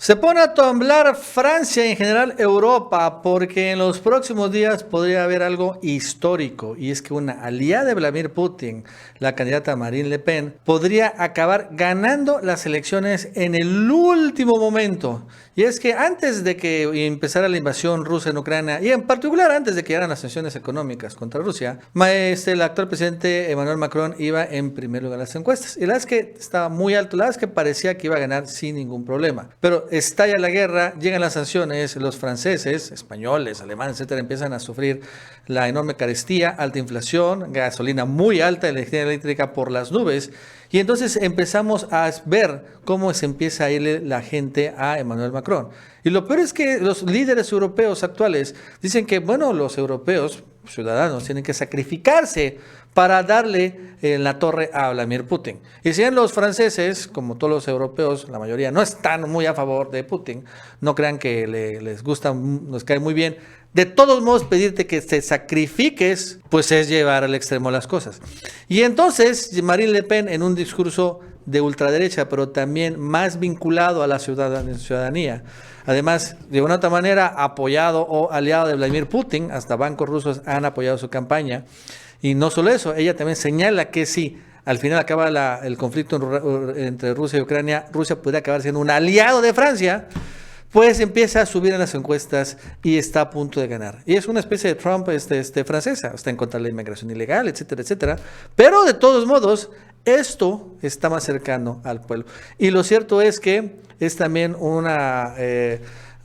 Se pone a temblar Francia y en general Europa porque en los próximos días podría haber algo histórico y es que una aliada de Vladimir Putin, la candidata Marine Le Pen, podría acabar ganando las elecciones en el último momento. Y es que antes de que empezara la invasión rusa en Ucrania y en particular antes de que llegaran las sanciones económicas contra Rusia, el actual presidente Emmanuel Macron iba en primer lugar en las encuestas. Y la verdad es que estaba muy alto, la verdad es que parecía que iba a ganar sin ningún problema. Pero estalla la guerra, llegan las sanciones, los franceses, españoles, alemanes, etcétera, empiezan a sufrir la enorme carestía, alta inflación, gasolina muy alta, energía eléctrica por las nubes. Y entonces empezamos a ver cómo se empieza a irle la gente a Emmanuel Macron. Y lo peor es que los líderes europeos actuales dicen que, bueno, los europeos, ciudadanos, tienen que sacrificarse para darle en la torre a Vladimir Putin. Y si bien los franceses, como todos los europeos, la mayoría no están muy a favor de Putin, no crean que les gusta, nos cae muy bien. De todos modos, pedirte que te sacrifiques, pues es llevar al extremo las cosas. Y entonces, Marine Le Pen, en un discurso de ultraderecha, pero también más vinculado a la ciudadanía, además, de una otra manera, apoyado o aliado de Vladimir Putin, hasta bancos rusos han apoyado su campaña. Y no solo eso, ella también señala que si al final acaba el conflicto entre Rusia y Ucrania, Rusia podría acabar siendo un aliado de Francia, pues empieza a subir en las encuestas y está a punto de ganar. Y es una especie de Trump francesa, está en contra de la inmigración ilegal, etcétera, etcétera. Pero de todos modos, esto está más cercano al pueblo. Y lo cierto es que es también una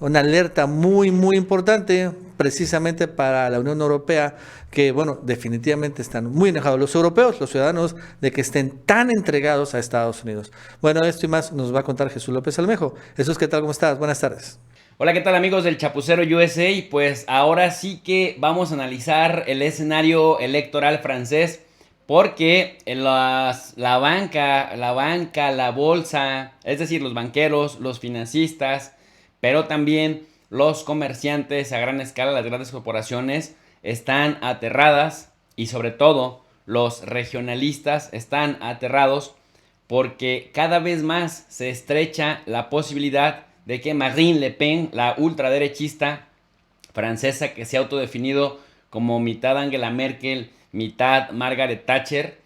alerta muy, muy importante precisamente para la Unión Europea, que, bueno, definitivamente están muy enojados los europeos, los ciudadanos, de que estén tan entregados a Estados Unidos. Bueno, esto y más nos va a contar Jesús López Almejo. Jesús, ¿qué tal? ¿Cómo estás? Buenas tardes. Hola, ¿qué tal amigos del Chapucero USA? Pues ahora sí que vamos a analizar el escenario electoral francés porque la banca, la bolsa, es decir, los banqueros, los financistas, pero también los comerciantes a gran escala, las grandes corporaciones, están aterradas y sobre todo los regionalistas están aterrados porque cada vez más se estrecha la posibilidad de que Marine Le Pen, la ultraderechista francesa que se ha autodefinido como mitad Angela Merkel, mitad Margaret Thatcher,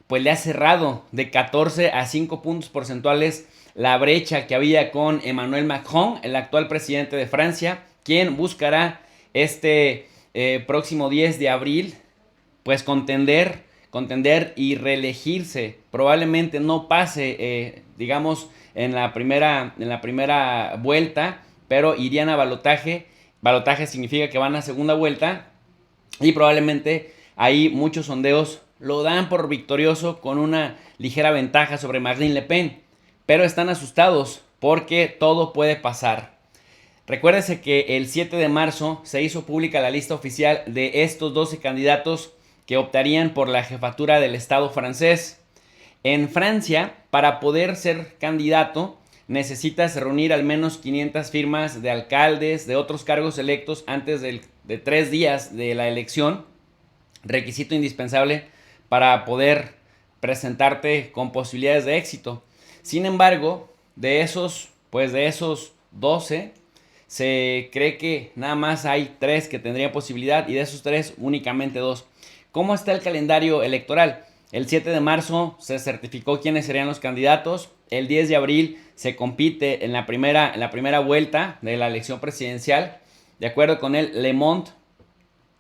pues le ha cerrado de 14 a 5 puntos porcentuales la brecha que había con Emmanuel Macron, el actual presidente de Francia, quien buscará este próximo 10 de abril, pues contender y reelegirse. Probablemente no pase, digamos, en la primera vuelta, pero irían a balotaje. Balotaje significa que van a segunda vuelta y probablemente ahí muchos sondeos lo dan por victorioso con una ligera ventaja sobre Marine Le Pen, pero están asustados porque todo puede pasar. Recuérdese que el 7 de marzo se hizo pública la lista oficial de estos 12 candidatos que optarían por la jefatura del Estado francés. En Francia, para poder ser candidato, necesitas reunir al menos 500 firmas de alcaldes, de otros cargos electos antes de 3 días de la elección, requisito indispensable para poder presentarte con posibilidades de éxito. Sin embargo, de esos 12, se cree que nada más hay 3 que tendrían posibilidad y de esos 3 únicamente 2. ¿Cómo está el calendario electoral? El 7 de marzo se certificó quiénes serían los candidatos. El 10 de abril se compite en la primera vuelta de la elección presidencial. De acuerdo con el Le Monde,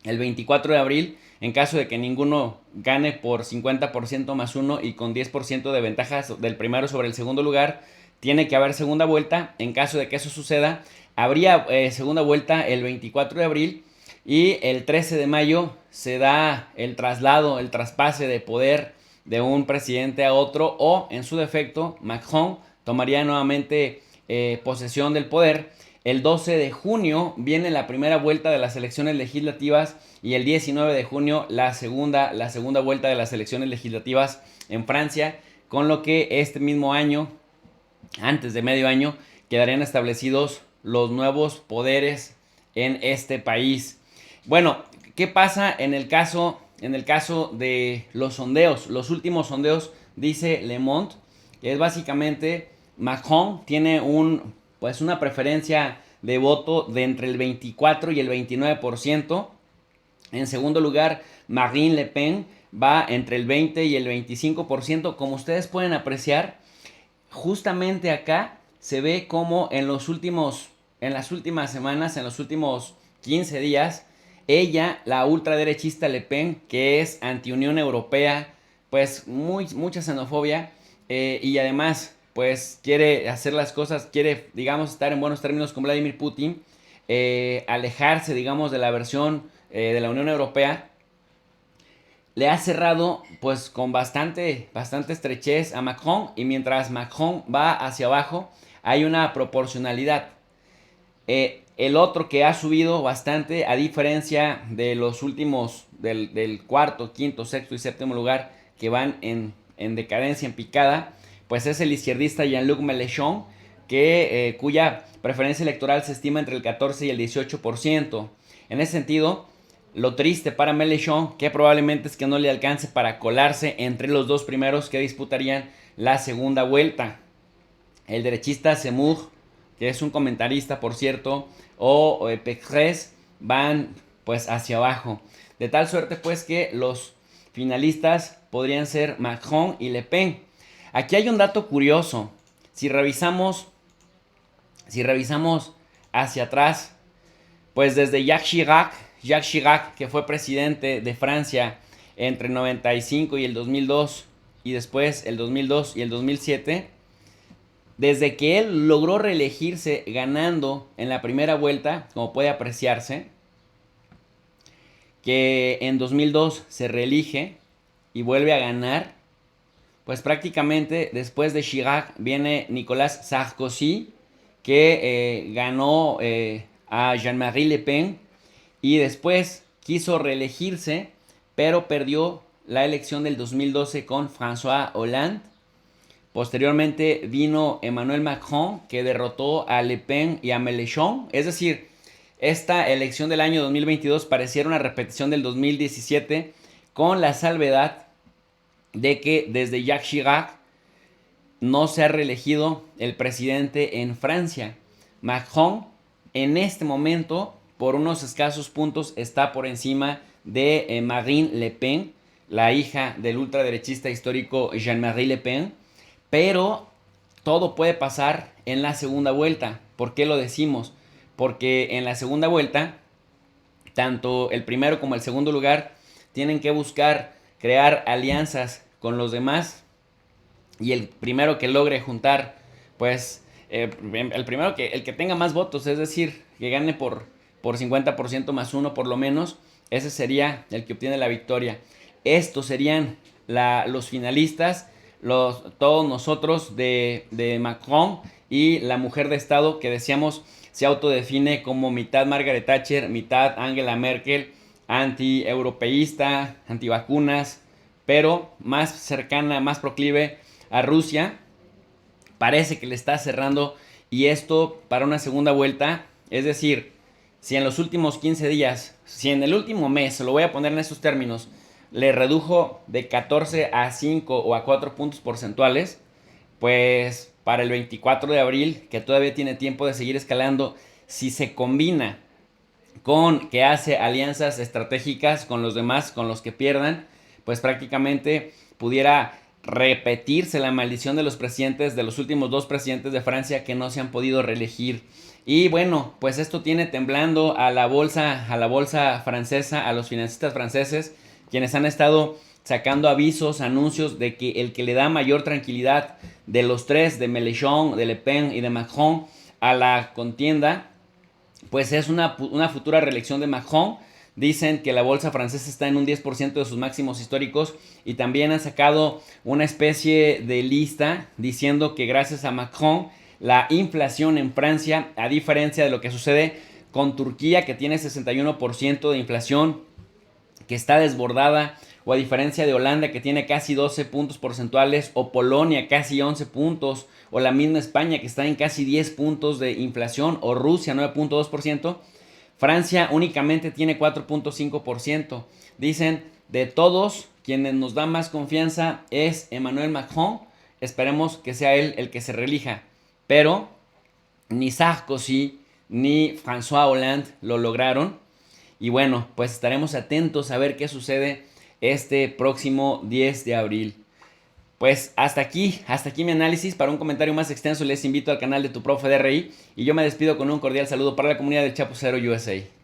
el 24 de abril, en caso de que ninguno gane por 50% más 1 y con 10% de ventajas del primero sobre el segundo lugar, tiene que haber segunda vuelta. En caso de que eso suceda, habría segunda vuelta el 24 de abril y el 13 de mayo se da el traslado, el traspase de poder de un presidente a otro, o en su defecto Macron tomaría nuevamente posesión del poder. El 12 de junio viene la primera vuelta de las elecciones legislativas y el 19 de junio la segunda vuelta de las elecciones legislativas en Francia, con lo que este mismo año, antes de medio año, quedarían establecidos los nuevos poderes en este país. Bueno, ¿qué pasa en el caso de los sondeos? Los últimos sondeos, dice Le Monde, que es básicamente Macron tiene pues una preferencia de voto de entre el 24 y el 29%. En segundo lugar, Marine Le Pen va entre el 20 y el 25%. Como ustedes pueden apreciar, justamente acá se ve como en las últimas semanas, en los últimos 15 días, ella, la ultraderechista Le Pen, que es anti-Unión Europea, pues mucha xenofobia, y además pues quiere hacer las cosas, quiere, digamos, estar en buenos términos con Vladimir Putin, alejarse, digamos, de la versión de la Unión Europea, le ha cerrado pues con bastante estrechez a Macron, y mientras Macron va hacia abajo hay una proporcionalidad. El otro que ha subido bastante, a diferencia de los últimos, del cuarto, quinto, sexto y séptimo lugar, que van en decadencia, en picada, pues es el izquierdista Jean-Luc Mélenchon, cuya preferencia electoral se estima entre el 14 y el 18%. En ese sentido, lo triste para Mélenchon, que probablemente es que no le alcance para colarse entre los dos primeros que disputarían la segunda vuelta. El derechista Zemmour, que es un comentarista, por cierto, o Pécresse, van pues hacia abajo. De tal suerte pues que los finalistas podrían ser Macron y Le Pen. Aquí hay un dato curioso. Si revisamos hacia atrás, pues desde Jacques Chirac, que fue presidente de Francia entre el 95 y el 2002, y después el 2002 y el 2007, desde que él logró reelegirse ganando en la primera vuelta, como puede apreciarse, que en 2002 se reelige y vuelve a ganar, pues prácticamente después de Chirac viene Nicolas Sarkozy, que ganó a Jean-Marie Le Pen, y después quiso reelegirse, pero perdió la elección del 2012 con François Hollande. Posteriormente vino Emmanuel Macron, que derrotó a Le Pen y a Mélenchon. Es decir, esta elección del año 2022 pareciera una repetición del 2017, con la salvedad de que desde Jacques Chirac no se ha reelegido el presidente en Francia. Macron en este momento, por unos escasos puntos, está por encima de Marine Le Pen, la hija del ultraderechista histórico Jean-Marie Le Pen, pero todo puede pasar en la segunda vuelta. ¿Por qué lo decimos? Porque en la segunda vuelta, tanto el primero como el segundo lugar tienen que buscar crear alianzas con los demás, y el primero que logre juntar, pues, el que tenga más votos, es decir, que gane por 50% más uno por lo menos, ese sería el que obtiene la victoria. Estos serían los finalistas, todos nosotros de Macron, y la mujer de Estado que decíamos se autodefine como mitad Margaret Thatcher, mitad Angela Merkel, anti-europeísta, antivacunas, pero más cercana, más proclive a Rusia. Parece que le está cerrando, y esto para una segunda vuelta, es decir, si en los últimos 15 días, si en el último mes, lo voy a poner en esos términos, le redujo de 14 a 5 o a 4 puntos porcentuales, pues para el 24 de abril, que todavía tiene tiempo de seguir escalando, si se combina con que hace alianzas estratégicas con los demás, con los que pierdan, pues prácticamente pudiera repetirse la maldición de los presidentes, de los últimos dos presidentes de Francia que no se han podido reelegir. Y bueno, pues esto tiene temblando a la bolsa francesa, a los financistas franceses, quienes han estado sacando avisos, anuncios de que el que le da mayor tranquilidad de los tres, de Mélenchon, de Le Pen y de Macron, a la contienda, pues es una futura reelección de Macron. Dicen que la bolsa francesa está en un 10% de sus máximos históricos, y también han sacado una especie de lista diciendo que gracias a Macron la inflación en Francia, a diferencia de lo que sucede con Turquía, que tiene 61% de inflación, que está desbordada, o a diferencia de Holanda, que tiene casi 12 puntos porcentuales, o Polonia casi 11 puntos, o la misma España, que está en casi 10 puntos de inflación, o Rusia 9.2%, Francia únicamente tiene 4.5%. Dicen, de todos, quienes nos dan más confianza es Emmanuel Macron, esperemos que sea él el que se reelija. Pero ni Sarkozy ni François Hollande lo lograron. Y bueno, pues estaremos atentos a ver qué sucede este próximo 10 de abril. Pues hasta aquí mi análisis. Para un comentario más extenso les invito al canal de Tu Profe de RI y yo me despido con un cordial saludo para la comunidad del Chapucero USA.